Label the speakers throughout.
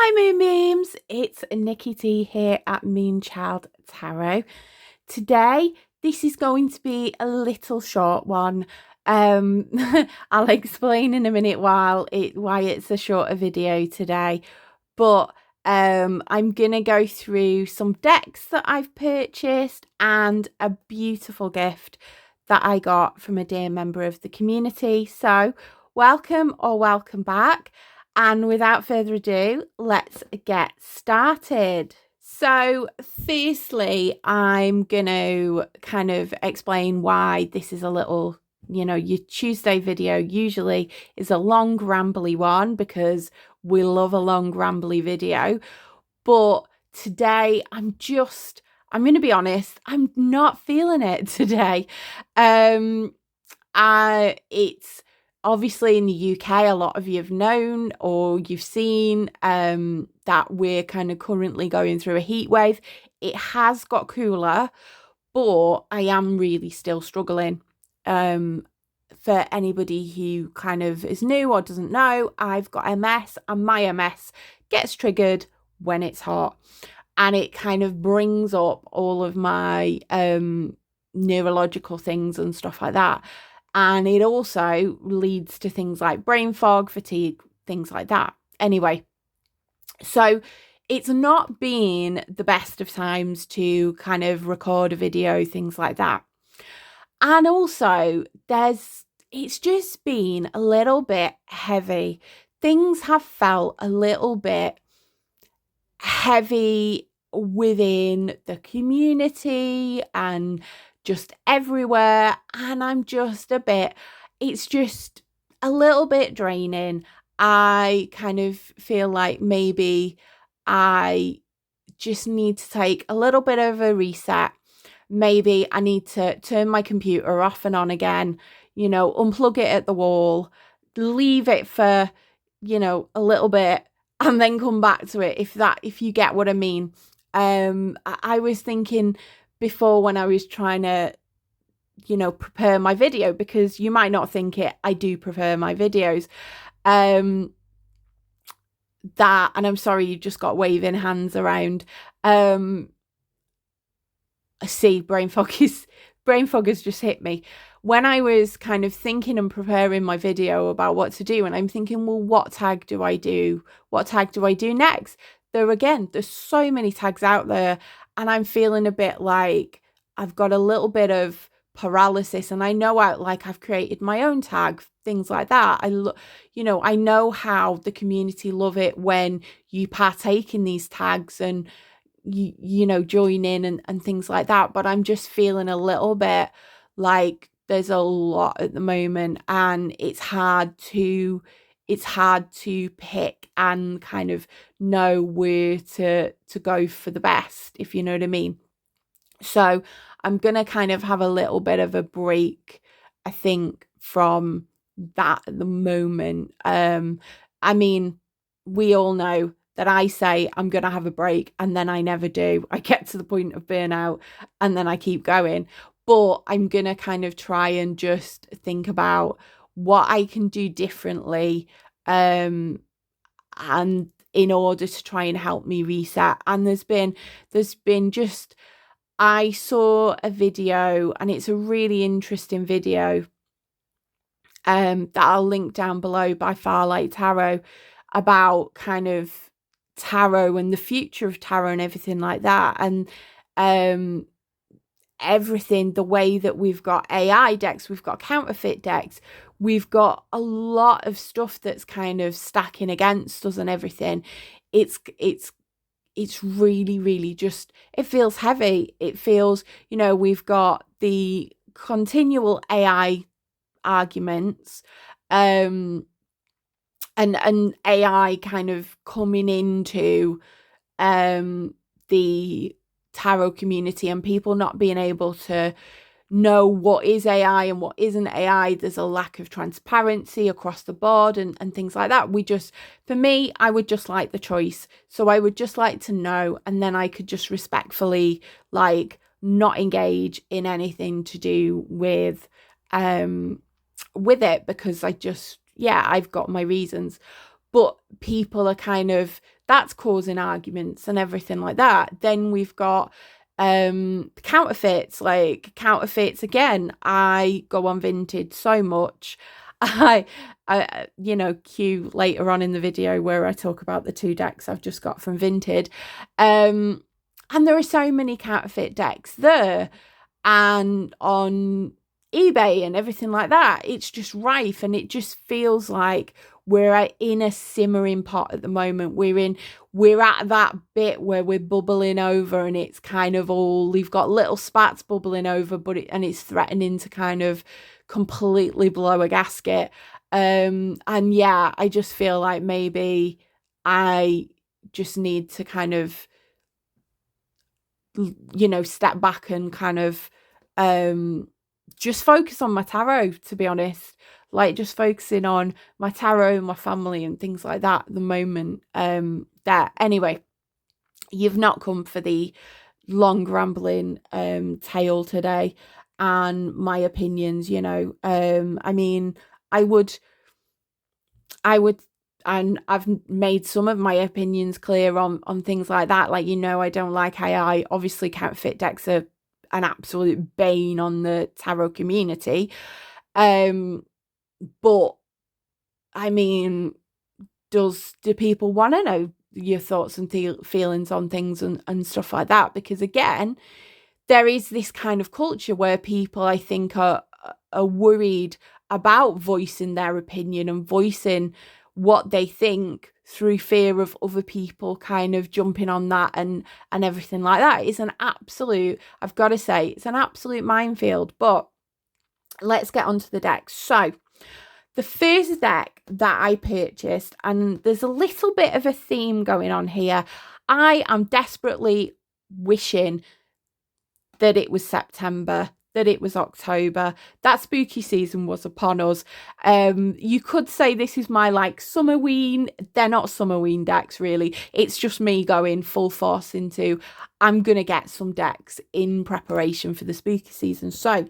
Speaker 1: Hi Moonbeams, it's Nikki T here at Moonchild Tarot. Today, this is going to be a little short one. I'll explain in a minute why it's a shorter video today. But I'm gonna go through some decks that I've purchased and a beautiful gift that I got from a dear member of the community. So welcome or welcome back. And without further ado, let's get started. So firstly, I'm going to kind of explain why this is a little, your Tuesday video usually is a long rambly one because we love a long rambly video. But today I'm going to be honest, I'm not feeling it today. It's obviously in the UK, a lot of you have known or you've seen that we're kind of currently going through a heat wave. It has got cooler, but I am really still struggling. For anybody who kind of is new or doesn't know, I've got MS, and my MS gets triggered when it's hot, and it kind of brings up all of my neurological things and stuff like that. And it also leads to things like brain fog, fatigue, things like that. Anyway, so it's not been the best of times to kind of record a video, things like that. And also it's just been a little bit heavy. Things have felt a little bit heavy within the community and just everywhere, and I'm just it's just a little bit draining. I kind of feel like maybe I just need to take a little bit of a reset. Maybe I need to turn my computer off and on again, unplug it at the wall, leave it for, a little bit, and then come back to it, if you get what I mean. I was thinking before when I was trying to, prepare my video, because you might not think it, I do prepare my videos. And I'm sorry, you just got waving hands around. See, brain fog has just hit me. When I was kind of thinking and preparing my video about what to do, and I'm thinking, well, what tag do I do? What tag do I do next? There's so many tags out there, and I'm feeling a bit like I've got a little bit of paralysis, and I know I've created my own tag, things like that. I know how the community love it when you partake in these tags and join in and things like that. But I'm just feeling a little bit like there's a lot at the moment, and it's hard to pick and kind of know where to go for the best, if you know what I mean. So I'm gonna kind of have a little bit of a break, I think, from that at the moment. I mean, we all know that I say I'm going to have a break and then I never do. I get to the point of burnout and then I keep going. But I'm going to kind of try and just think about what I can do differently, and in order to try and help me reset. And there's been just, I saw a video, and it's a really interesting video that I'll link down below, by Fairlight Tarot, about kind of tarot and the future of tarot and everything like that. And everything, the way that we've got AI decks, we've got counterfeit decks, we've got a lot of stuff that's kind of stacking against us and everything. It's really, really just, it feels heavy. It feels, we've got the continual AI arguments, and AI kind of coming into the tarot community, and people not being able to know what is AI and what isn't AI. There's a lack of transparency across the board and things like that. For me, I would just like the choice. So I would just like to know, and then I could just respectfully not engage in anything to do with it, because I've got my reasons. But people are that's causing arguments and everything like that. Then we've got counterfeits. Like counterfeits again, I go on Vinted so much. I cue later on in the video where I talk about the 2 decks I've just got from Vinted. And there are so many counterfeit decks there, and on eBay and everything like that. It's just rife, and it just feels like we're in a simmering pot at the moment. We're at that bit where we're bubbling over, and it's kind of all, we've got little spats bubbling over, but it's threatening to kind of completely blow a gasket. And yeah, I just feel like maybe I just need to kind of, step back and kind of just focus on my tarot, to be honest. Like, just focusing on my tarot, my family and things like that at the moment. Anyway, you've not come for the long rambling tale today and my opinions. I mean, I would and I've made some of my opinions clear on things like that. Like, I don't like AI. Obviously, counterfeit decks are an absolute bane on the tarot community. But I mean, do people want to know your thoughts and feelings on things and stuff like that? Because again, there is this kind of culture where people, I think, are worried about voicing their opinion and voicing what they think through fear of other people kind of jumping on that and everything like that. It's an absolute, I've got to say, it's an absolute minefield. But let's get onto the decks. So the first deck that I purchased, and there's a little bit of a theme going on here. I am desperately wishing that it was September, that it was October, that spooky season was upon us. You could say this is my Summerween. They're not Summerween decks, really. It's just me going full force into, I'm going to get some decks in preparation for the spooky season. So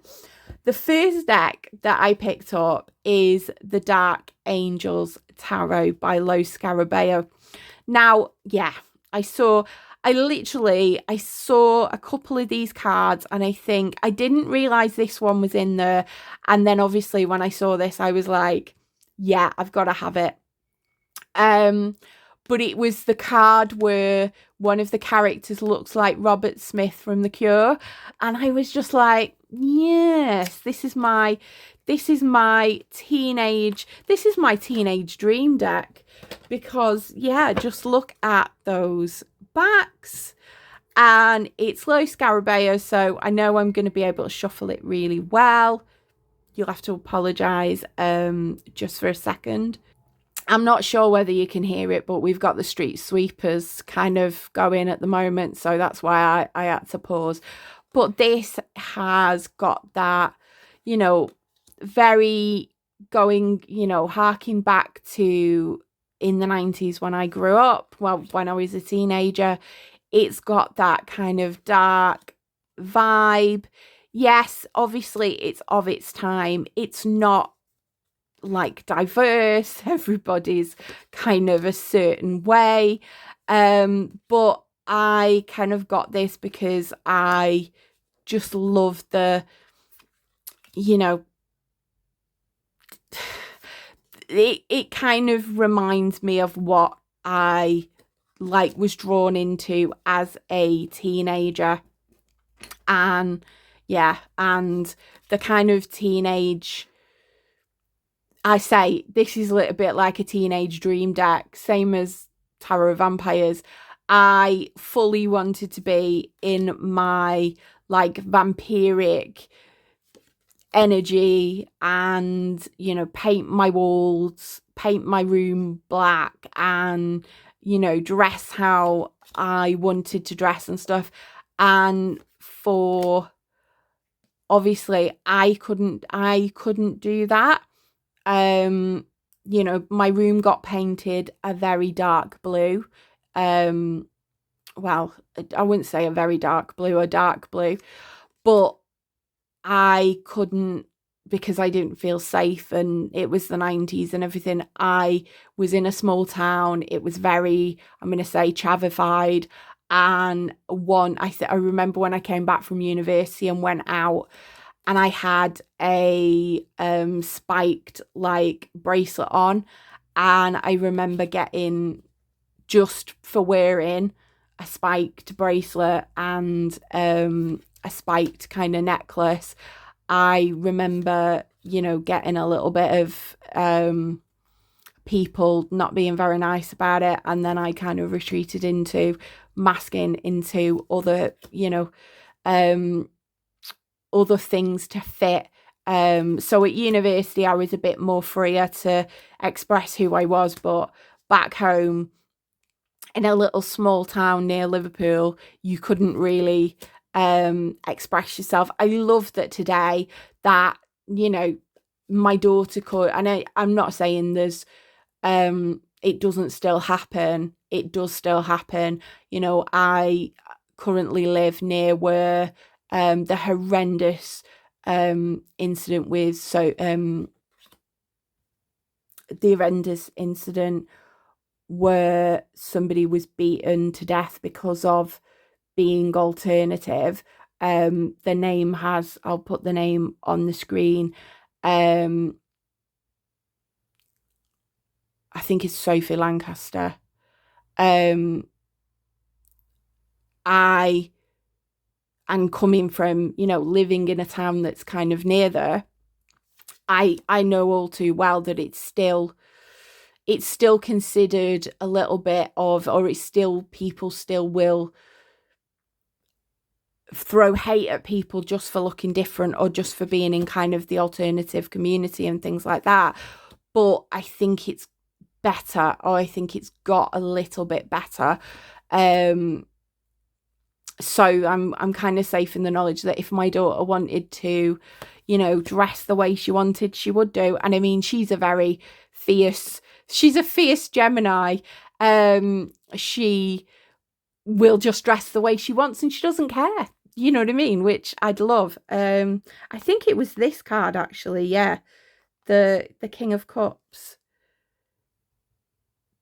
Speaker 1: the first deck that I picked up is the Dark Angels Tarot by Lo Scarabeo. Now, yeah, I saw a couple of these cards, and I think I didn't realize this one was in there. And then obviously when I saw this, I was like, yeah, I've got to have it. But it was the card where one of the characters looks like Robert Smith from The Cure. And I was just like, yes, this is my teenage dream deck. Because yeah, just look at those backs, and it's Lo Scarabeo, so I know I'm going to be able to shuffle it really well. You'll have to apologize just for a second. I'm not sure whether you can hear it, but we've got the street sweepers kind of going at the moment, so that's why I had to pause. But this has got that, very going, harking back to in the 90s when I grew up, well, when I was a teenager. It's got that kind of dark vibe. Yes, obviously it's of its time. It's not diverse. Everybody's kind of a certain way. But I kind of got this because I just love the, it kind of reminds me of what I was drawn into as a teenager. And yeah, and the kind of teenage, I say this is a little bit like a teenage dream deck, same as Tarot of Vampires. I fully wanted to be in my vampiric energy and, paint my walls, paint my room black, and, dress how I wanted to dress and stuff. And for obviously I couldn't do that. My room got painted a very dark blue. Well, I wouldn't say a very dark blue, but I couldn't because I didn't feel safe, and it was the 90s and everything. I was in a small town. It was very, I'm going to say, chavified. And I remember when I came back from university and went out, and I had a spiked like bracelet on, and I remember getting, just for wearing a spiked bracelet and a spiked kind of necklace, I remember, getting a little bit of people not being very nice about it. And then I kind of retreated into masking into other, other things to fit. So at university, I was a bit more freer to express who I was. But back home, in a little small town near Liverpool, you couldn't really express yourself. I love that today that, my daughter could, and I'm not saying there's, it doesn't still happen. It does still happen. I currently live near where the horrendous incident with, the horrendous incident where somebody was beaten to death because of being alternative. The name I'll put the name on the screen. I think it's Sophie Lancaster. I am coming from, living in a town that's kind of near there. I know all too well that it's still considered a little bit of, or it's still, people still will throw hate at people just for looking different or just for being in kind of the alternative community and things like that. But I think it's better, or I think it's got a little bit better. So I'm kind of safe in the knowledge that if my daughter wanted to, dress the way she wanted, she would do. And I mean, she's a fierce Gemini. She will just dress the way she wants and she doesn't care. You know what I mean? Which I'd love. I think it was this card actually. Yeah. The King of Cups.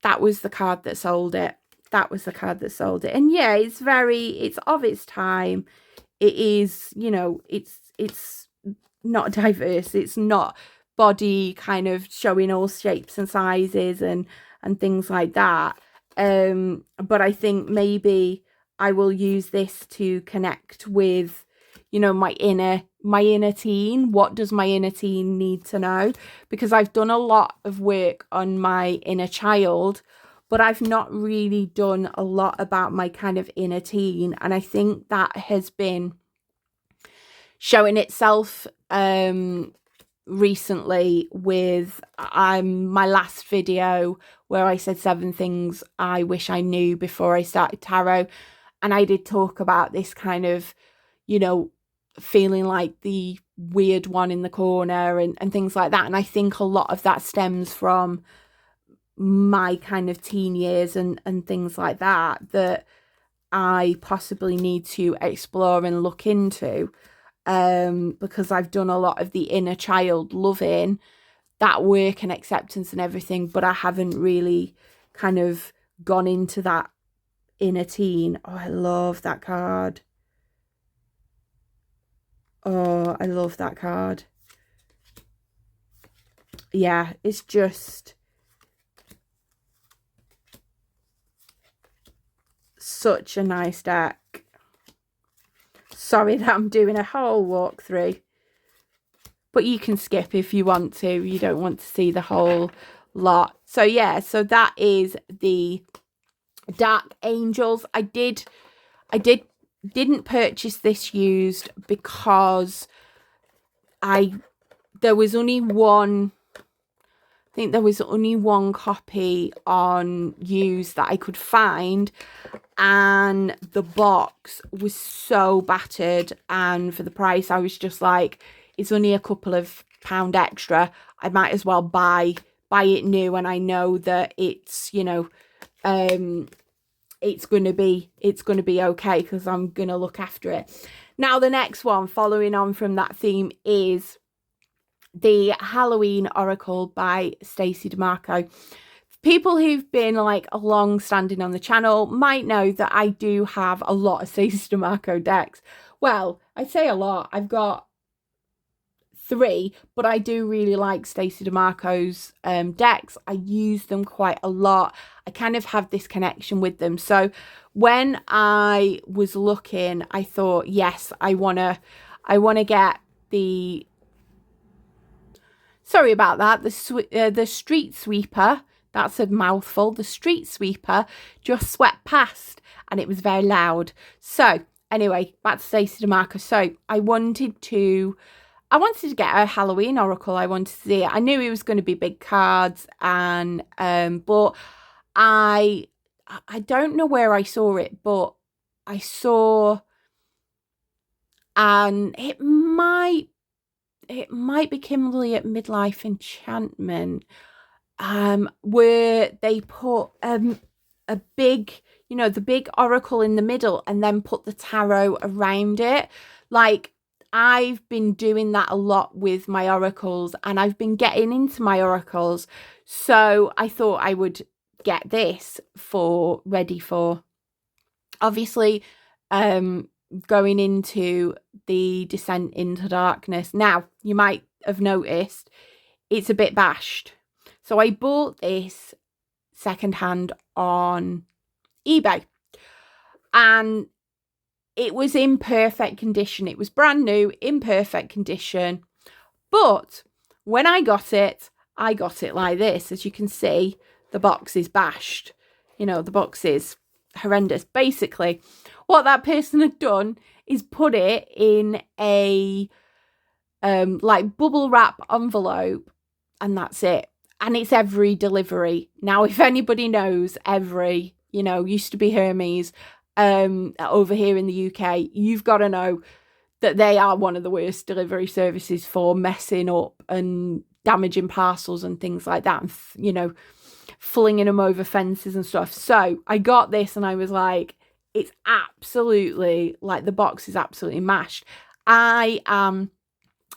Speaker 1: That was the card that sold it. And yeah, it's of its time. It is, it's not diverse. It's not body kind of showing all shapes and sizes and things like that. But I think maybe I will use this to connect with, my inner teen. What does my inner teen need to know? Because I've done a lot of work on my inner child, but I've not really done a lot about my kind of inner teen. And I think that has been showing itself recently with my last video where I said 7 things I wish I knew before I started tarot. And I did talk about this kind of, feeling like the weird one in the corner and things like that. And I think a lot of that stems from my kind of teen years and things like that I possibly need to explore and look into, because I've done a lot of the inner child loving, that work and acceptance and everything, but I haven't really kind of gone into that inner teen. Oh, I love that card. Oh, I love that card. Yeah, it's just such a nice deck. Sorry that I'm doing a whole walkthrough, but you can skip if you want to. You don't want to see the whole lot. So yeah, so that is the Dark Angels. I didn't purchase this used because there was only one copy on used that I could find, and the box was so battered, and for the price I was just like, it's only a couple of pound extra, I might as well buy it new, and I know that it's, it's gonna be okay because I'm gonna look after it. Now the next one following on from that theme is the Halloween Oracle by Stacey DeMarco. People who've been like a long standing on the channel might know that I do have a lot of Stacey DeMarco decks. Well, I'd say a lot. I've got 3, but I do really like Stacey DeMarco's decks. I use them quite a lot. I kind of have this connection with them. So when I was looking, I thought, yes, I wanna get the, sorry about that, the street sweeper. That's a mouthful. The street sweeper just swept past and it was very loud. So anyway, back to Stacey DeMarco. So I wanted to get a Halloween Oracle. I wanted to see it. I knew it was going to be big cards, and but I don't know where I saw it, but I saw, and it might be Kimberly at Midlife Enchantment, where they put a big, the big oracle in the middle and then put the tarot around it. Like, I've been doing that a lot with my oracles, and I've been getting into my oracles. So I thought I would get this ready for, obviously, going into the Descent into Darkness. Now, you might have noticed it's a bit bashed. So I bought this secondhand on eBay, and it was in perfect condition. It was brand new, in perfect condition. But when I got it like this. As you can see, the box is bashed. The box is horrendous. Basically, what that person had done is put it in a like bubble wrap envelope, and that's it. And it's every delivery. Now, if anybody knows every, used to be Hermes over here in the UK, you've got to know that they are one of the worst delivery services for messing up and damaging parcels and things like that, and, flinging them over fences and stuff. So I got this and I was like, it's absolutely, like, the box is absolutely mashed. I am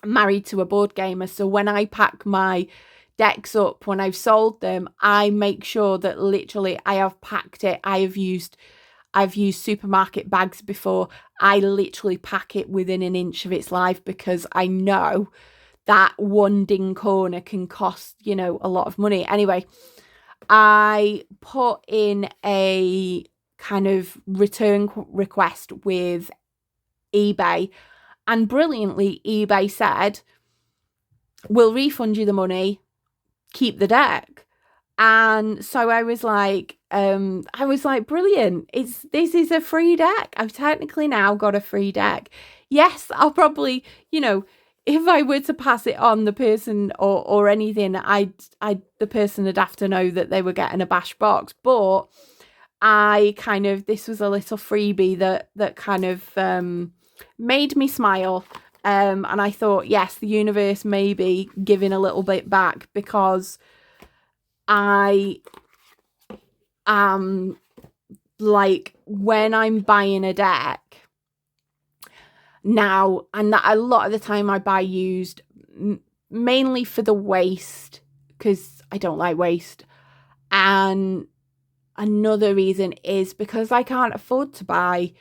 Speaker 1: married to a board gamer, so when I pack my decks up, when I've sold them, I make sure that literally I have packed it. I've used supermarket bags before. I literally pack it within an inch of its life, because I know that one ding corner can cost, a lot of money. Anyway, I put in a kind of return request with eBay, and brilliantly, eBay said, we'll refund you the money, keep the deck. And so I was like, brilliant. This is a free deck. I've technically now got a free deck. Yes, I'll probably, if I were to pass it on, the person or anything, the person would have to know that they were getting a bash box. But this was a little freebie that kind of made me smile. And I thought, yes, the universe may be giving a little bit back, because I am, like, when I'm buying a deck now, and that a lot of the time I buy used, mainly for the waste, because I don't like waste. And another reason is because I can't afford to buy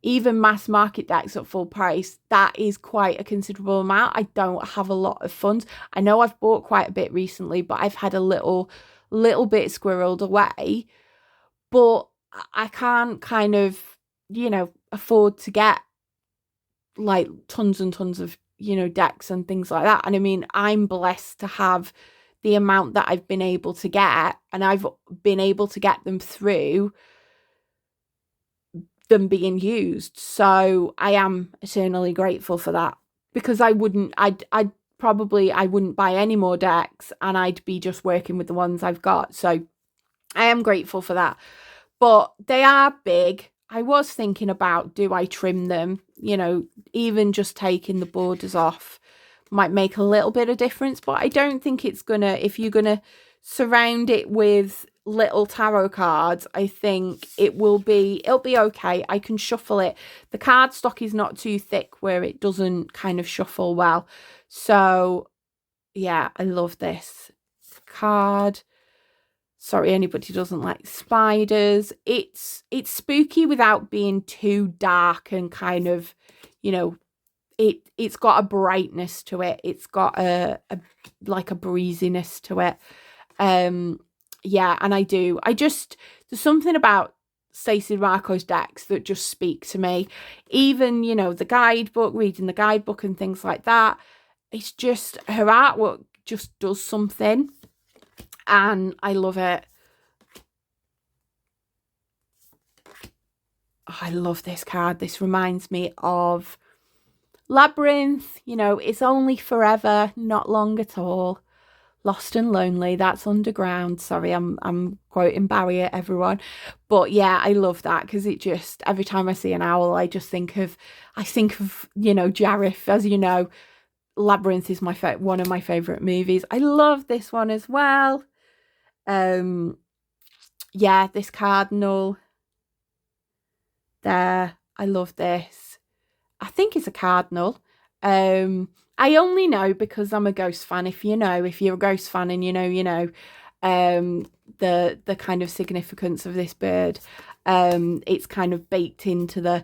Speaker 1: even mass market decks at full price. That is quite a considerable amount. I don't have a lot of funds. I know I've bought quite a bit recently, but I've had a little bit squirreled away. But I can't kind of, afford to get like tons and tons of, decks and things like that. And I mean, I'm blessed to have the amount that I've been able to get, and I've been able to get them through them being used. So I am eternally grateful for that, because I wouldn't buy any more decks, and I'd be just working with the ones I've got. So I am grateful for that. But they are big. I was thinking about, do I trim them? Even just taking the borders off might make a little bit of difference, but I don't think it's gonna, if you're gonna surround it with little tarot cards, I think it'll be okay. I can shuffle it. The card stock is not too thick where it doesn't kind of shuffle well. So yeah, I love this card. Sorry, anybody doesn't like spiders. It's spooky without being too dark and kind of, you know, it's got a brightness to it. It's got a like a breeziness to it. Yeah, and I just, there's something about Stacey Marco's decks that just speak to me. Even, you know, the guidebook, reading the guidebook and things like that. It's just, her artwork just does something, and I love it. Oh, I love this card. This reminds me of Labyrinth. You know, it's only forever, not long at all. Lost and Lonely, that's underground. Sorry, I'm quoting Barrier, everyone. But yeah, I love that because it just, every time I see an owl, I think of, you know, Jareth. As you know, Labyrinth is one of my favourite movies. I love this one as well. Yeah, this cardinal there, I love this. I think it's a cardinal. I only know because I'm a ghost fan. If you're a ghost fan and you know, the kind of significance of this bird, it's kind of baked into the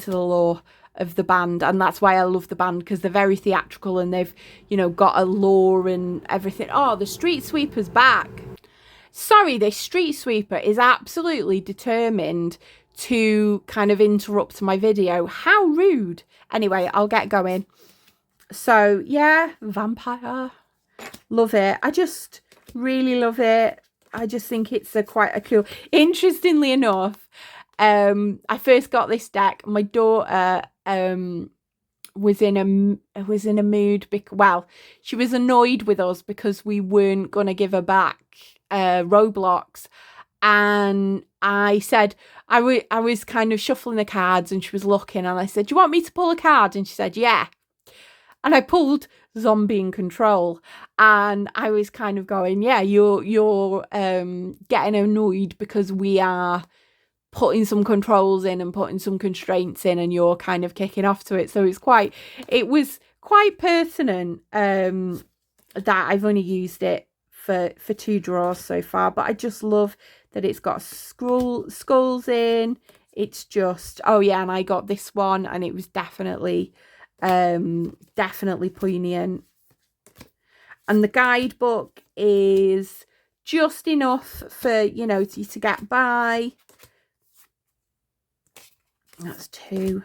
Speaker 1: lore of the band, and that's why I love the band, because they're very theatrical and they've, you know, got a lore and everything. Oh, the street sweeper's back. Sorry, this street sweeper is absolutely determined to kind of interrupt my video. How rude. Anyway, I'll get going. So yeah, vampire, love it. I just really love it. I just think it's quite a cool. Interestingly enough, I first got this deck. My daughter was in a mood. Well, she was annoyed with us because we weren't gonna give her back Roblox, and I said, I was kind of shuffling the cards and she was looking, and I said, do you want me to pull a card? And she said, yeah. And I pulled Zombie in Control, and I was kind of going, yeah, you're getting annoyed because we are putting some controls in and putting some constraints in, and you're kind of kicking off to it. So it was quite pertinent that I've only used it for 2 draws so far, but I just love that it's got skulls in. It's just, oh yeah, and I got this one and it was definitely poignant. And the guidebook is just enough for, you know, to get by. That's 2.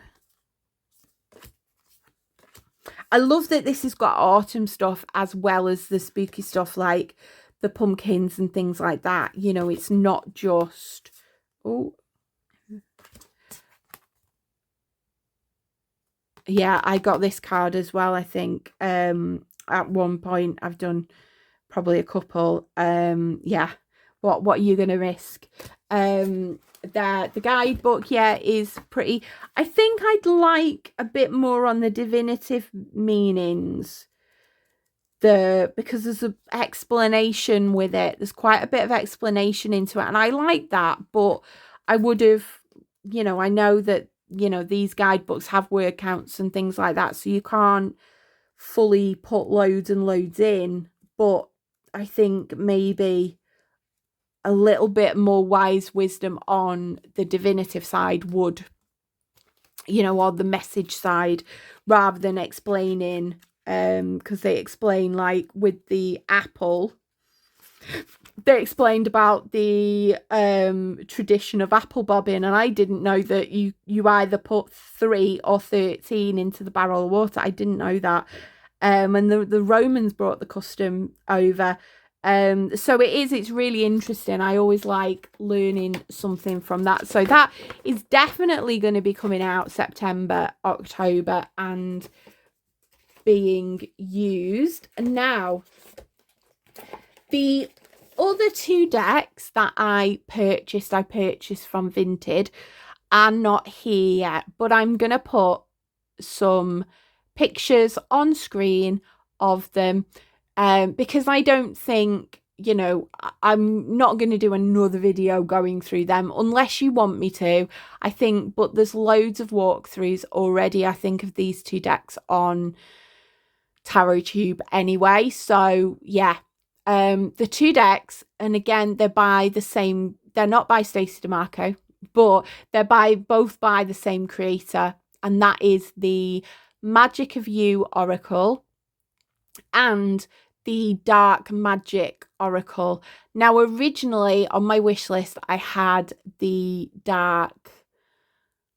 Speaker 1: I love that this has got autumn stuff as well as the spooky stuff, like the pumpkins and things like that. You know, it's not just, oh yeah, I got this card as well, I think. At one point I've done probably a couple. Yeah, what are you gonna risk? The guidebook, yeah, is pretty. I think I'd like a bit more on the divinative meanings, because there's an explanation with it. There's quite a bit of explanation into it, and I like that. But I would have, you know, I know that, you know, these guidebooks have word counts and things like that, so you can't fully put loads and loads in. But I think maybe a little bit more wise wisdom on the divinative side would, you know, or the message side, rather than explaining, because they explain, like with the apple, they explained about the tradition of apple bobbing, and I didn't know that you either put 3 or 13 into the barrel of water. I didn't know that. And the Romans brought the custom over. So it's really interesting. I always like learning something from that. So that is definitely going to be coming out September, October, and being used. And now, the other 2 decks that I purchased from Vinted, are not here yet, but I'm going to put some pictures on screen of them, because I don't think, you know, I'm not going to do another video going through them unless you want me to, I think. But there's loads of walkthroughs already, I think, of these 2 decks on tarot tube anyway. So yeah, the 2 decks, and again, they're not by Stacey DeMarco, but they're both by the same creator, and that is the Magic of You Oracle and the Dark Magic Oracle. Now, originally on my wish list, I had the Dark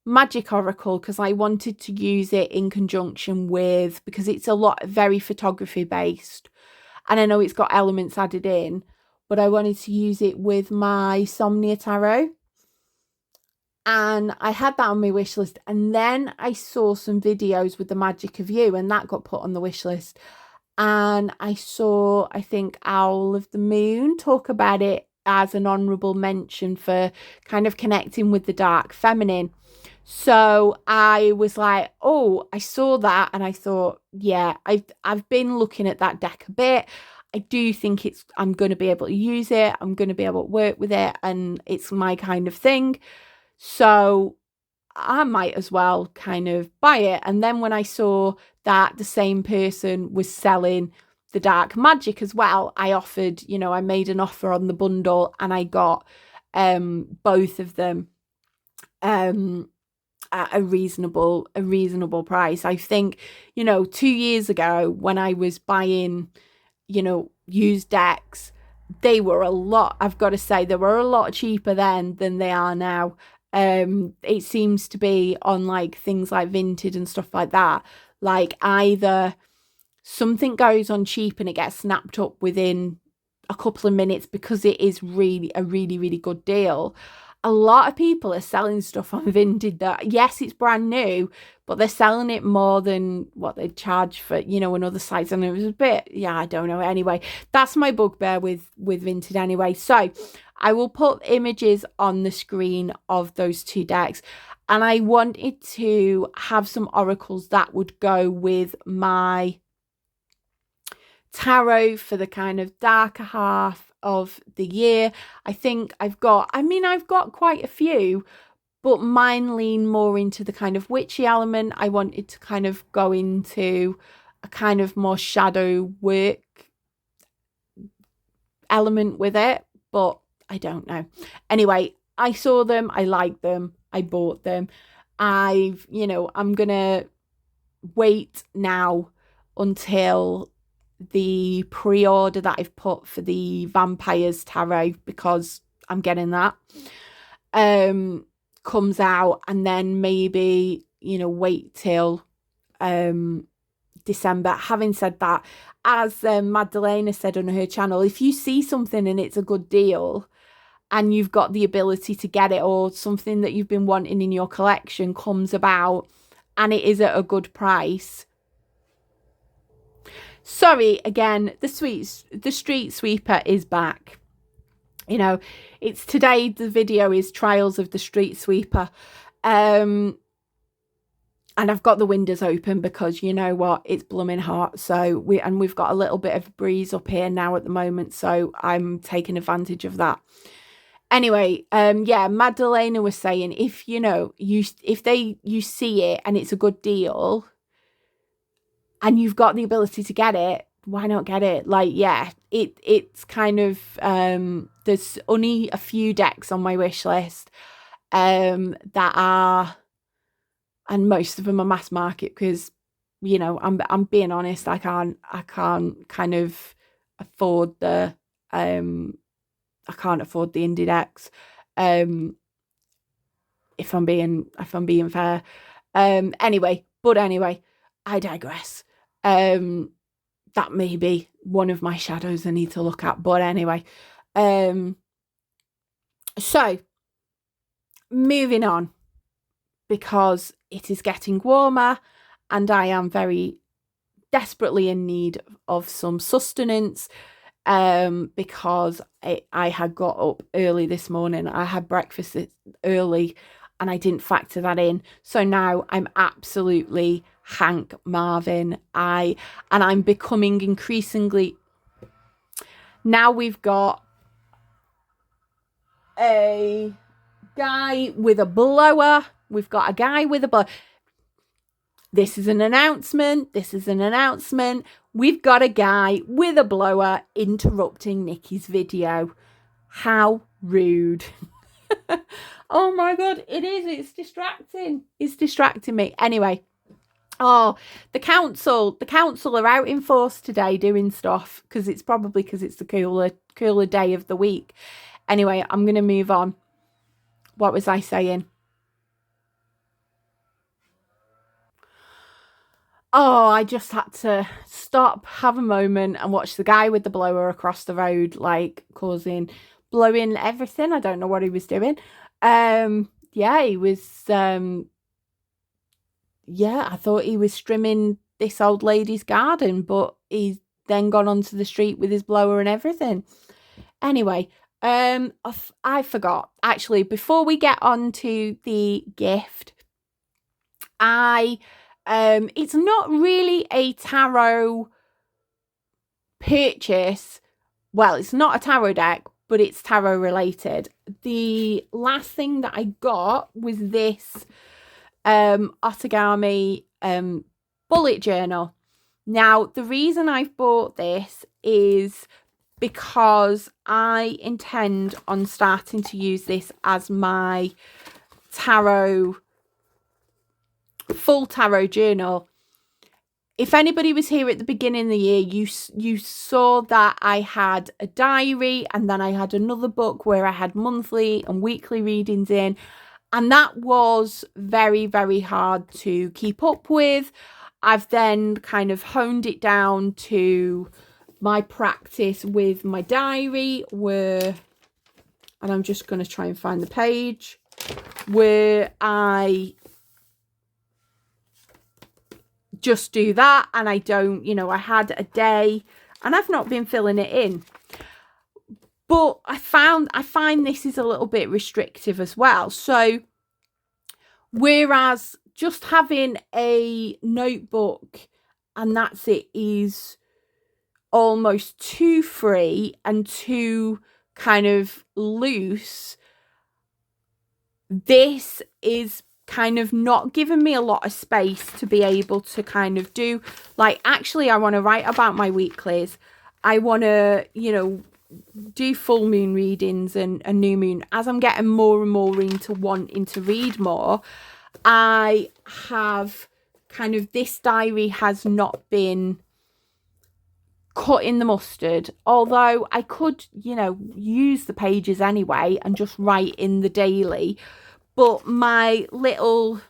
Speaker 1: Magic Oracle because I wanted to use it in conjunction with, because it's very photography based, and I know it's got elements added in, but I wanted to use it with my Somnia Tarot. And I had that on my wish list, and then I saw some videos with the Magic of You, and that got put on the wish list. And I saw, I think, Owl of the Moon talk about it as an honourable mention for kind of connecting with the dark feminine. So I was like, oh, I saw that, and I thought, yeah, I've been looking at that deck a bit. I do think I'm going to be able to use it. I'm going to be able to work with it, and it's my kind of thing. So I might as well kind of buy it. And then when I saw that the same person was selling the Dark Magic as well, I offered, I made an offer on the bundle, and I got both of them at a reasonable price. I think, 2 years ago when I was buying, used decks, I've got to say, they were a lot cheaper then than they are now. It seems to be on like things like Vinted and stuff like that, like either something goes on cheap and it gets snapped up within a couple of minutes because it is really a really good deal. A lot of people are selling stuff on Vinted that, yes, it's brand new, but they're selling it more than what they charge for, another sites. And it was a bit, I don't know. Anyway, that's my bugbear with Vinted anyway. So I will put images on the screen of those 2 decks. And I wanted to have some oracles that would go with my tarot for the kind of darker half of the year. I think I've got quite a few, but mine lean more into the kind of witchy element. I wanted to kind of go into a kind of more shadow work element with it, but I don't know. Anyway, I saw them, I liked them, I bought them. I'm gonna wait now until the pre-order that I've put for the Vampires Tarot, because I'm getting that comes out, and then maybe wait till December. Having said that, as Magdalena said on her channel, if you see something and it's a good deal and you've got the ability to get it, or something that you've been wanting in your collection comes about and it is at a good price. Sorry, again, the street sweeper is back. It's today, the video is Trials of the Street Sweeper. And I've got the windows open because you know what, it's blooming hot. So we've got a little bit of a breeze up here now at the moment, so I'm taking advantage of that. Anyway, Magdalena was saying, if you see it and it's a good deal and you've got the ability to get it, why not get it? Like, yeah, it's kind of there's only a few decks on my wish list that are, and most of them are mass market, because I'm being honest, I can't kind of afford the I can't afford the indie decks, if I'm being fair. Anyway, I digress. That may be one of my shadows I need to look at, but anyway. So moving on, because it is getting warmer and I am very desperately in need of some sustenance, because I had got up early this morning. I had breakfast early and I didn't factor that in. So now I'm absolutely Hank Marvin. I'm becoming increasingly, now we've got a guy with a blower. We've got a guy with a blower. This is an announcement. This is an announcement. We've got a guy with a blower interrupting Nikki's video. How rude. Oh my God, it is. It's distracting. It's distracting me. Anyway. Oh, the council are out in force today doing stuff because it's the cooler day of the week. Anyway, I'm going to move on. What was I saying? Oh, I just had to stop, have a moment and watch the guy with the blower across the road, like blowing everything. I don't know what he was doing. Yeah, he was, yeah, I thought he was trimming this old lady's garden, but he's then gone onto the street with his blower and everything. Anyway, I forgot. Actually, before we get on to the gift, it's not really a tarot purchase. Well, it's not a tarot deck, but it's tarot related. The last thing that I got was this Otagami bullet journal. Now, the reason I've bought this is because I intend on starting to use this as my full tarot journal. If anybody was here at the beginning of the year, you saw that I had a diary and then I had another book where I had monthly and weekly readings in. And that was very, very hard to keep up with. I've then kind of honed it down to my practice with my diary and I'm just going to try and find the page, where I just do that and I don't, I had a day and I've not been filling it in. But I find this is a little bit restrictive as well. So whereas just having a notebook and that's it is almost too free and too kind of loose, this is kind of not giving me a lot of space to be able to kind of do, like, actually I want to write about my weeklies. I want to, do full moon readings and new moon. As I'm getting more and more into wanting to read more, I have kind of, this diary has not been cut in the mustard, although I could, use the pages anyway and just write in the daily. But my little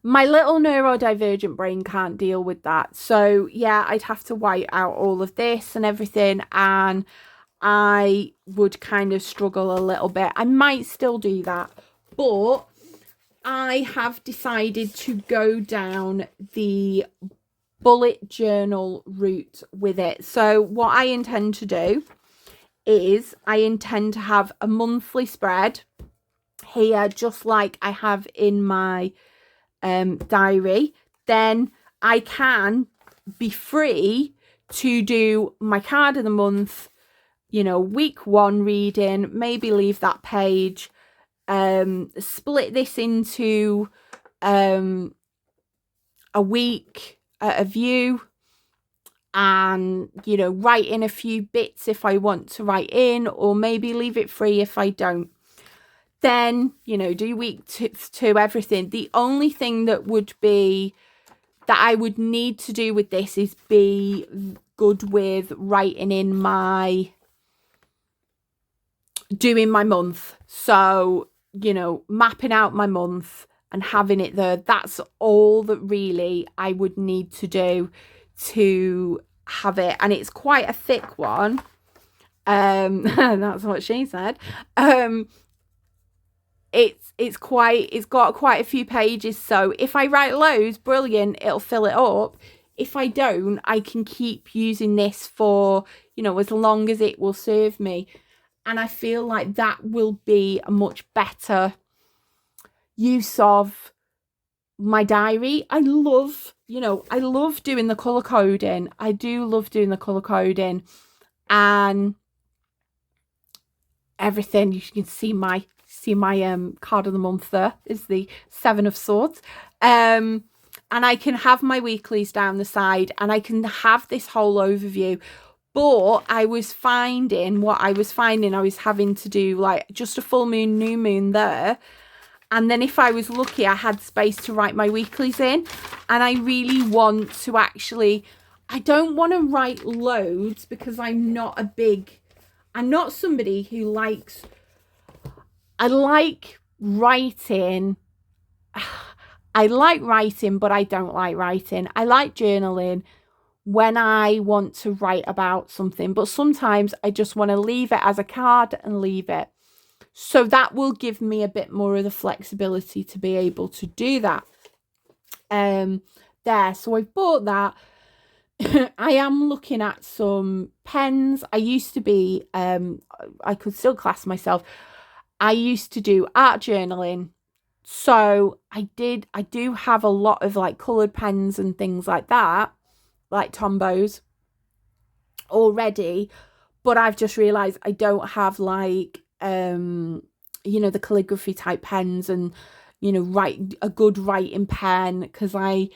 Speaker 1: neurodivergent brain can't deal with that. So yeah, I'd have to white out all of this and everything, and I would kind of struggle a little bit. I might still do that, but I have decided to go down the bullet journal route with it. So what I intend to do is I intend to have a monthly spread here, just like I have in my diary. Then I can be free to do my card of the month, week 1 reading, maybe leave that page, split this into a week at a view, and write in a few bits if I want to write in, or maybe leave it free if I don't. Then do week 2 everything. The only thing that I would need to do with this is be good with writing in doing my month. So mapping out my month and having it there. That's all that really I would need to do to have it. And it's quite a thick one. That's what she said. It's got quite a few pages. So if I write loads, brilliant, it'll fill it up. If I don't, I can keep using this for, as long as it will serve me. And I feel like that will be a much better use of my diary. I love doing the colour coding. I do love doing the colour coding and everything. You can see my card of the month there is the 7 of Swords. and I can have my weeklies down the side and I can have this whole overview. But I was finding I was having to do like just a full moon, new moon there. And then if I was lucky, I had space to write my weeklies in. And I really want to I don't want to write loads because I'm not somebody who I like writing. I like writing, but I don't like writing. I like journaling when I want to write about something, but sometimes I just want to leave it as a card and leave it. So that will give me a bit more of the flexibility to be able to do that. So I've bought that. I am looking at some pens. I used to be, I could still class myself. I used to do art journaling. So I do have a lot of like coloured pens and things like that, like Tombows already, but I've just realised I don't have like the calligraphy type pens and write a good writing pen, because I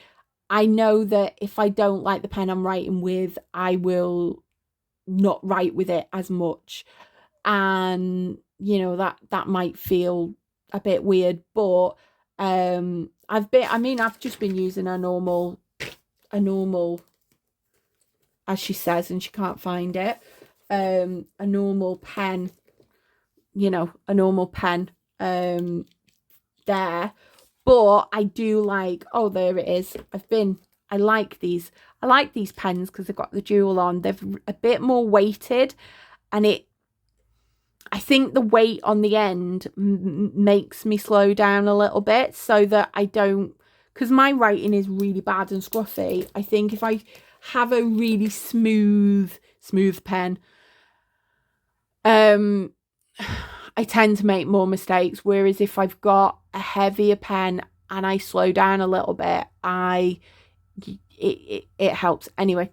Speaker 1: know that if I don't like the pen I'm writing with, I will not write with it as much, and that might feel a bit weird, but I've just been using a normal, as she says, and she can't find it, a normal pen, a normal pen there. But I do like, oh, there it is. I like these pens because they've got the jewel on. They're a bit more weighted, and I think the weight on the end makes me slow down a little bit, so that I don't, because my writing is really bad and scruffy. I think if I have a really smooth pen, I tend to make more mistakes. Whereas if I've got a heavier pen and I slow down a little bit, it helps. Anyway,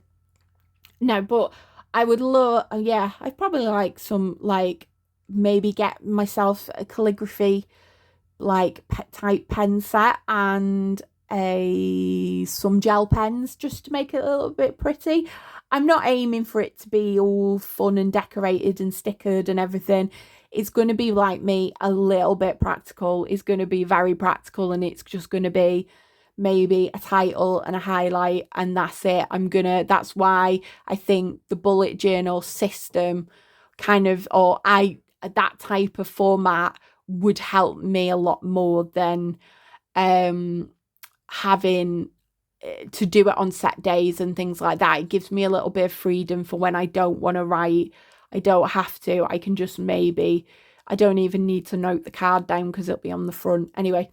Speaker 1: no, but I would love, I'd probably like some, like, maybe get myself a calligraphy like type pen set and some gel pens just to make it a little bit pretty. I'm not aiming for it to be all fun and decorated and stickered and everything. It's going to be like me, a little bit practical. It's going to be very practical, and it's just going to be maybe a title and a highlight, and that's it. That's why I think the bullet journal system that type of format would help me a lot more than having to do it on set days and things like that. It gives me a little bit of freedom for when I don't want to write. I don't have to. I can just I don't even need to note the card down because it'll be on the front. Anyway,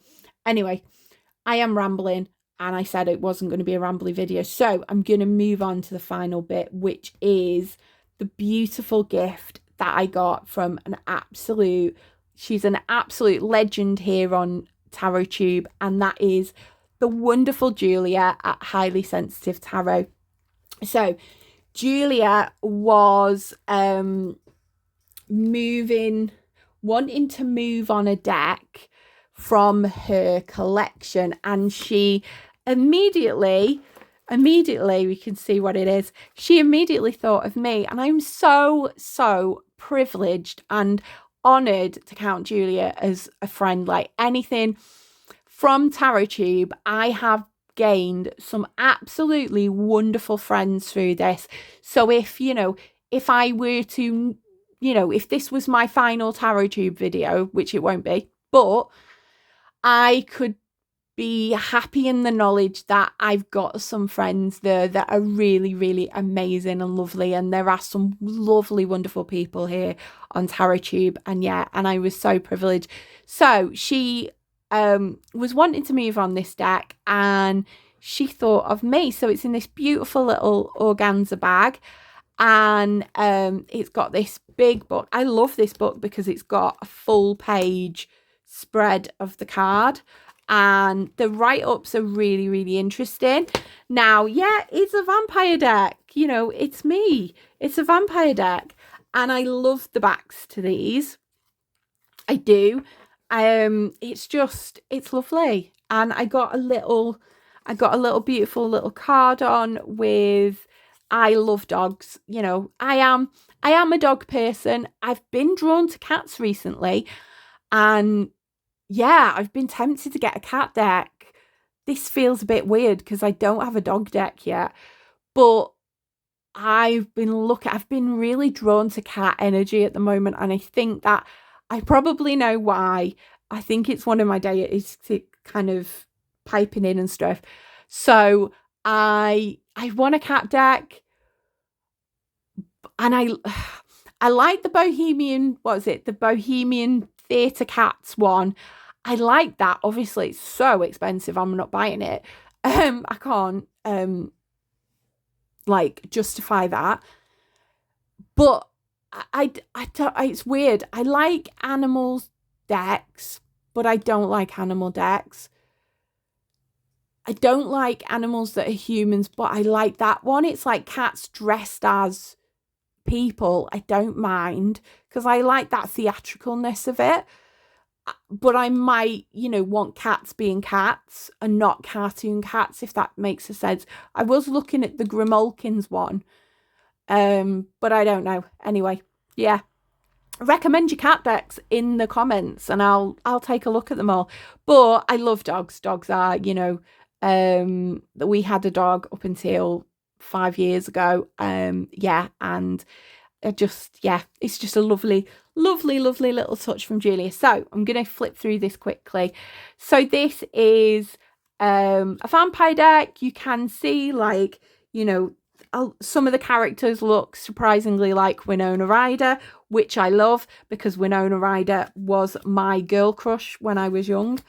Speaker 1: I am rambling, and I said it wasn't going to be a rambly video. So I'm going to move on to the final bit, which is the beautiful gift that I got from she's an absolute legend here on TarotTube, and that is the wonderful Julia at Highly Sensitive Tarot. So Julia was wanting to move on a deck from her collection, and she immediately we can see what it is. She immediately thought of me, and I'm so privileged and honoured to count Julia as a friend. Like, anything from TarotTube, I have gained some absolutely wonderful friends through this. So if I were to, if this was my final TarotTube video, which it won't be, but I could be happy in the knowledge that I've got some friends there that are really, really amazing and lovely, and there are some lovely, wonderful people here on TarotTube, and I was so privileged. So she was wanting to move on this deck, and she thought of me. So it's in this beautiful little organza bag, and it's got this big book. I love this book because it's got a full page spread of the card, and the write-ups are really, really interesting. Now, it's a vampire deck. It's me. It's a vampire deck, and I love the backs to these. I do. It's lovely. And I got a little I got a little beautiful little card on with I love dogs. You know, I am a dog person. I've been drawn to cats recently, and yeah, I've been tempted to get a cat deck. This feels a bit weird because I don't have a dog deck yet, but I've been really drawn to cat energy at the moment, and I think that I probably know why. I think it's one of my days to kind of piping in and stuff. So I want a cat deck, and I like the Bohemian, what is it? The Bohemian Theatre Cats one. I like that. Obviously, it's so expensive. I'm not buying it. I can't like justify that. But I don't, it's weird. I like animals decks, but I don't like animal decks. I don't like animals that are humans, but I like that one. It's like cats dressed as people. I don't mind because I like that theatricalness of it. But I might, want cats being cats and not cartoon cats, if that makes a sense. I was looking at the Grimolkins one, but I don't know. Anyway, yeah. Recommend your cat decks in the comments and I'll take a look at them all. But I love dogs. Dogs are, we had a dog up until 5 years ago. Yeah, and it's just a lovely, lovely, lovely little touch from Julia. So I'm going to flip through this quickly. So this is a vampire deck. You can see some of the characters look surprisingly like Winona Ryder, which I love because Winona Ryder was my girl crush when I was young,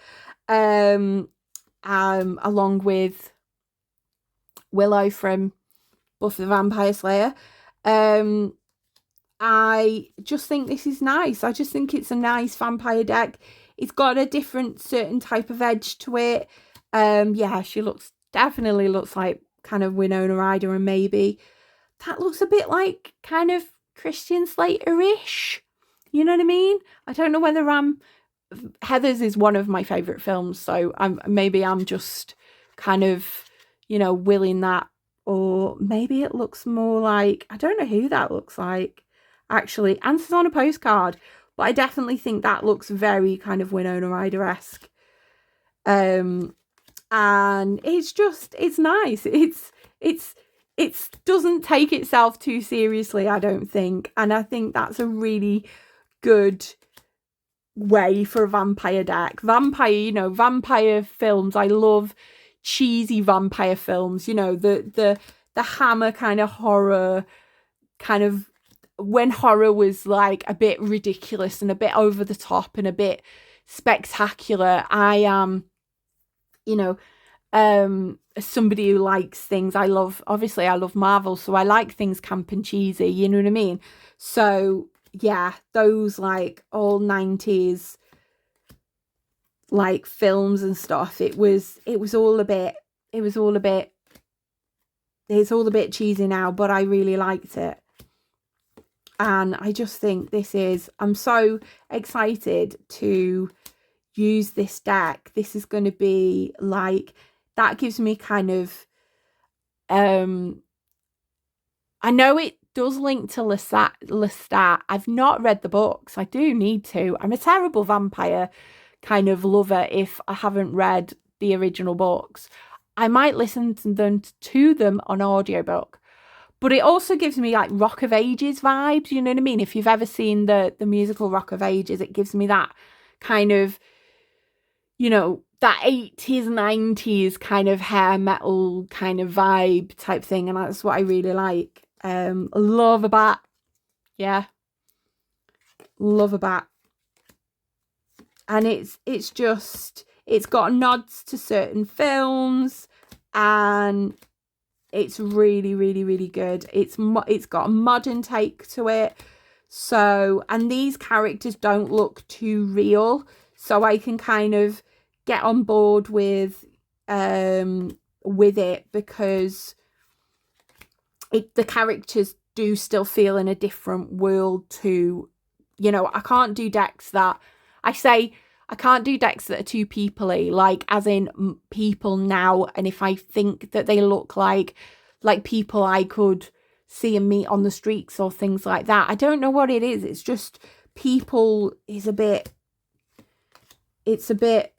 Speaker 1: along with Willow from Buffy the Vampire Slayer. I just think this is nice. I just think it's a nice vampire deck. It's got a different certain type of edge to it. Yeah, she definitely looks like kind of Winona Ryder, and maybe that looks a bit like kind of Christian Slater-ish. You know what I mean? I don't know whether Heathers is one of my favourite films, so I'm just kind of, willing that, or maybe it looks more like, I don't know who that looks like. Actually, Answers on a Postcard, but I definitely think that looks very kind of Winona Ryder-esque. And it's nice. It doesn't take itself too seriously, I don't think. And I think that's a really good way for a vampire deck. Vampire films. I love cheesy vampire films, the Hammer kind of horror, kind of when horror was like a bit ridiculous and a bit over the top and a bit spectacular. I am, somebody who likes things. I love Marvel, so I like things camp and cheesy, you know what I mean? So yeah, those like all 90s like films and stuff, it's all a bit cheesy now, but I really liked it. And I just think I'm so excited to use this deck. This is going to be like, that gives me kind of, I know it does link to Lestat. I've not read the books. I do need to. I'm a terrible vampire kind of lover if I haven't read the original books. I might listen to them on audiobook. But it also gives me like Rock of Ages vibes, you know what I mean? If you've ever seen the musical Rock of Ages, it gives me that kind of, that 80s, 90s kind of hair metal kind of vibe type thing. And that's what I really like. Love a bat. Yeah. Love a bat. And it's got nods to certain films, and it's really, really, really good. It's got a modern take to it. So, and these characters don't look too real, so I can kind of get on board with it, because the characters do still feel in a different world to, I can't do decks that I say I can't do decks that are too people-y, like as in people now. And if I think that they look like people I could see and meet on the streets or things like that. I don't know what it is. It's just people is it's a bit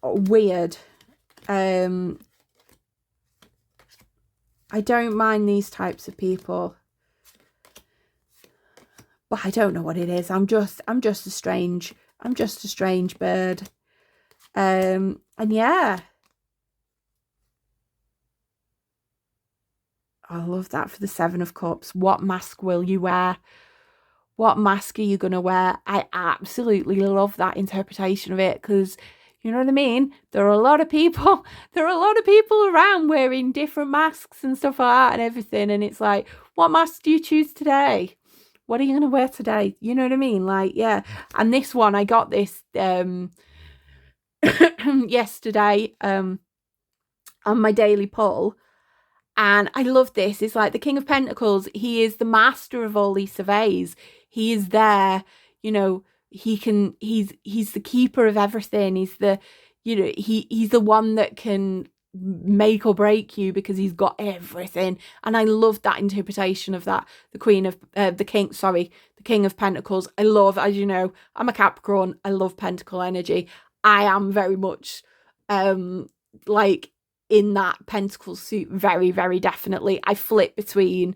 Speaker 1: weird. I don't mind these types of people, but I don't know what it is. I'm just a strange bird. And yeah, I love that for the Seven of Cups. What mask will you wear? What mask are you going to wear? I absolutely love that interpretation of it, because you know what I mean? There are a lot of people around wearing different masks and stuff like that and everything. And it's like, what mask do you choose today? What are you going to wear today? You know what I mean? Like, yeah. And this one, I got this yesterday on my daily pull. And I love this. It's like the King of Pentacles. He is the master of all these surveys. He is there, you know, he's the keeper of everything. He's the, you know, he's the one that can make or break you because he's got everything. And I love that interpretation of that. The King of Pentacles. I love, as you know, I'm a Capricorn. I love Pentacle energy. I am very much like in that Pentacle suit, very, very definitely. I flip between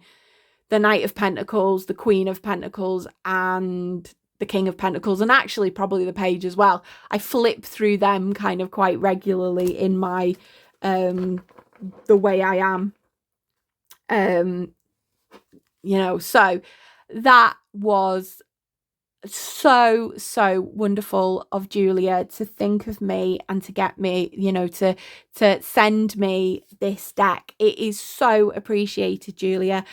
Speaker 1: the Knight of Pentacles, the Queen of Pentacles, and the King of Pentacles, and actually probably the Page as well. I flip through them kind of quite regularly in my the way I am. You know, so that was so wonderful of Julia to think of me and to get me, you know, to send me this deck. It is so appreciated, Julia.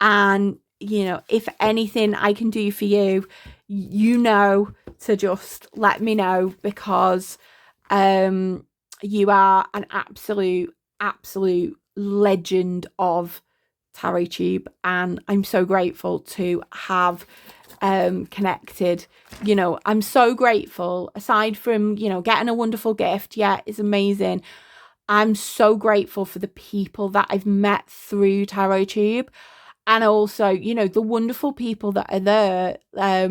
Speaker 1: And you know, if anything I can do for you, you know, to just let me know, because you are an absolute legend of Tarot Tube, and I'm so grateful to have connected. You know, I'm so grateful, aside from, you know, getting a wonderful gift. Yeah, it's amazing. I'm so grateful for the people that I've met through Tarot Tube, and also, you know, the wonderful people that are there, that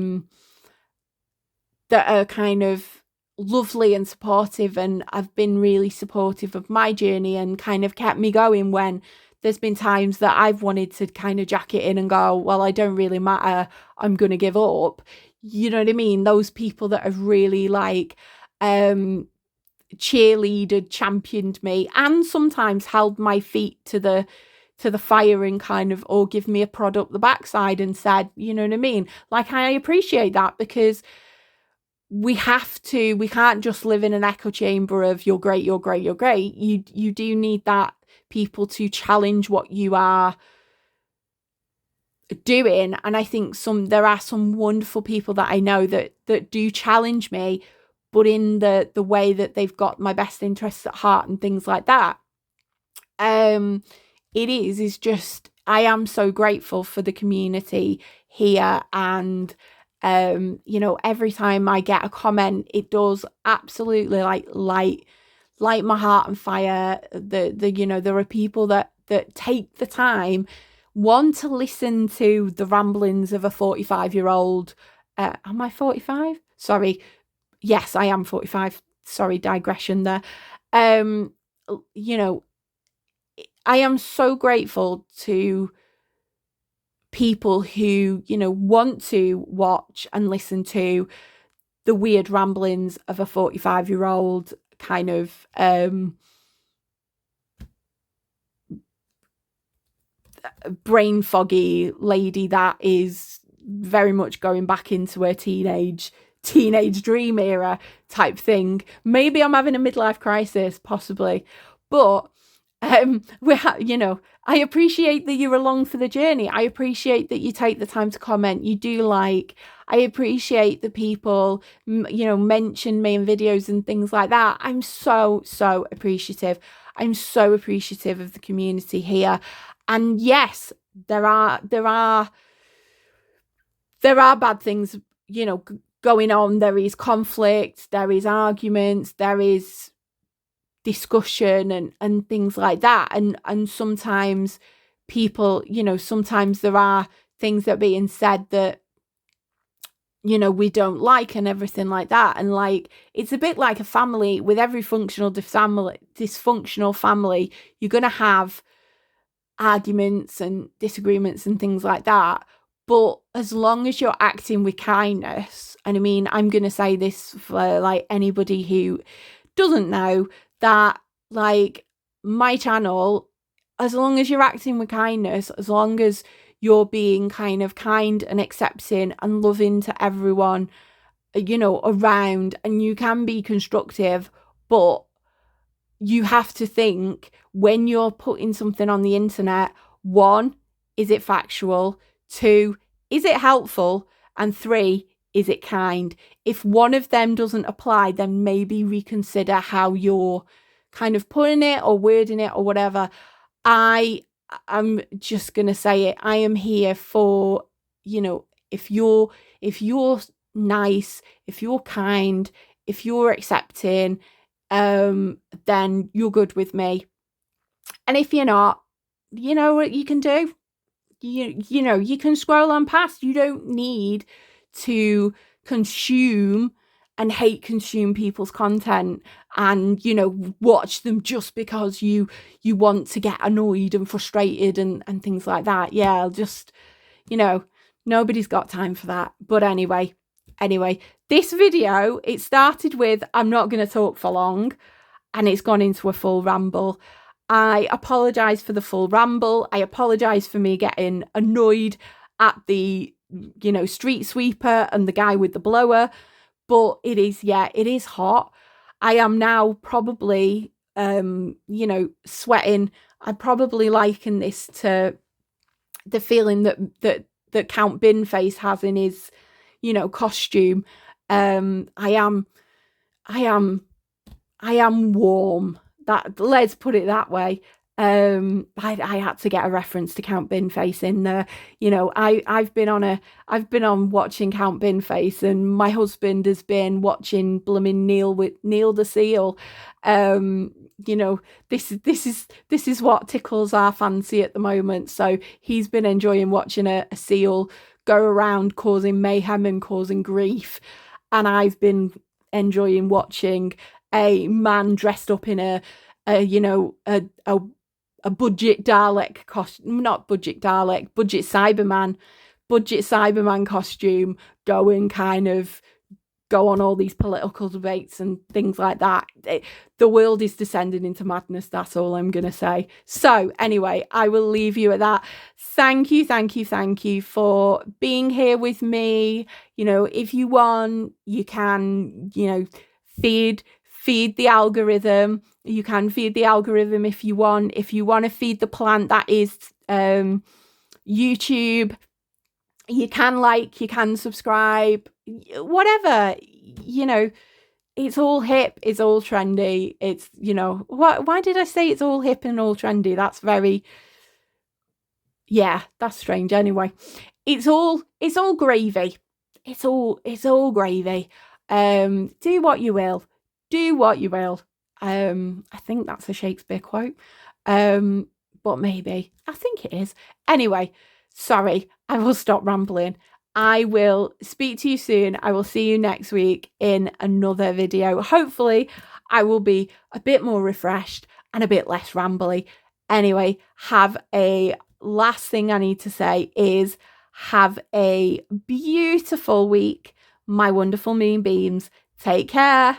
Speaker 1: are kind of lovely and supportive, and have been really supportive of my journey and kind of kept me going when there's been times that I've wanted to kind of jack it in and go, well, I don't really matter, I'm going to give up. You know what I mean? Those people that have really like cheerleaded, championed me, and sometimes held my feet to the fire and kind of, or give me a prod up the backside and said, you know what I mean? Like, I appreciate that, because we can't just live in an echo chamber of you're great. You do need that people to challenge what you are doing. And I think there are some wonderful people that I know that do challenge me, but in the way that they've got my best interests at heart and things like that. Is just, I am so grateful for the community here. And you know, every time I get a comment, it does absolutely light my heart on fire. You know, there are people that take the time, one, to listen to the ramblings of a 45-year-old. Am I 45? Sorry. Yes, I am 45. Sorry, digression there. You know, I am so grateful to people who, you know, want to watch and listen to the weird ramblings of a 45-year-old kind of brain foggy lady that is very much going back into her teenage dream era type thing. Maybe I'm having a midlife crisis, possibly, but you know, I appreciate that you're along for the journey. I appreciate that you take the time to comment. You do like. I appreciate that people, you know, mention me in videos and things like that. I'm so appreciative. I'm so appreciative of the community here. And yes, there are bad things, you know, going on, there is conflict, there is arguments, there is discussion and things like that. And sometimes people, sometimes there are things that are being said that, we don't like and everything like that. And like, it's a bit like a family. With every dysfunctional family, you're going to have arguments and disagreements and things like that. But as long as you're acting with kindness, and I mean, I'm going to say this for like anybody who doesn't know that, like, my channel, as long as you're acting with kindness, as long as you're being kind of kind and accepting and loving to everyone, around, and you can be constructive, but you have to think when you're putting something on the internet, 1, is it factual? 2, is it helpful? And 3, is it kind? If one of them doesn't apply, then maybe reconsider how you're kind of putting it or wording it or whatever. I'm just going to say it. I am here for, if you're nice, if you're kind, if you're accepting, then you're good with me. And if you're not, you know what you can do? You can scroll on past. You don't need to consume and hate consume people's content and, watch them just because you want to get annoyed and frustrated and things like that. Yeah, just, nobody's got time for that. But anyway, this video, it started with, I'm not going to talk for long, and it's gone into a full ramble. I apologise for the full ramble. I apologise for me getting annoyed at the, street sweeper and the guy with the blower. But it is hot. I am now probably, sweating. I probably liken this to the feeling that Count Binface has in his, costume. I am warm. Let's put it that way. I had to get a reference to Count Binface in there. I've been on watching Count Binface, and my husband has been watching blooming Neil the Seal. This is what tickles our fancy at the moment. So he's been enjoying watching a seal go around causing mayhem and causing grief, and I've been enjoying watching a man dressed up in a budget Dalek costume, not budget Dalek, budget Cyberman costume, go and kind of go on all these political debates and things like that. The world is descending into madness. That's all I'm going to say. So anyway, I will leave you at that. Thank you for being here with me. If you want, you can, feed the algorithm. You can feed the algorithm if you want. If you want to feed the plant, that is YouTube. You can like, you can subscribe, whatever, it's all hip, it's all trendy. It's, why did I say it's all hip and all trendy? That's very, that's strange. Anyway, it's all gravy. It's all gravy. Do what you will. I think that's a Shakespeare quote. But maybe. I think it is. Anyway, sorry, I will stop rambling. I will speak to you soon. I will see you next week in another video. Hopefully, I will be a bit more refreshed and a bit less rambly. Anyway, last thing I need to say is have a beautiful week, my wonderful Moonbeams. Take care.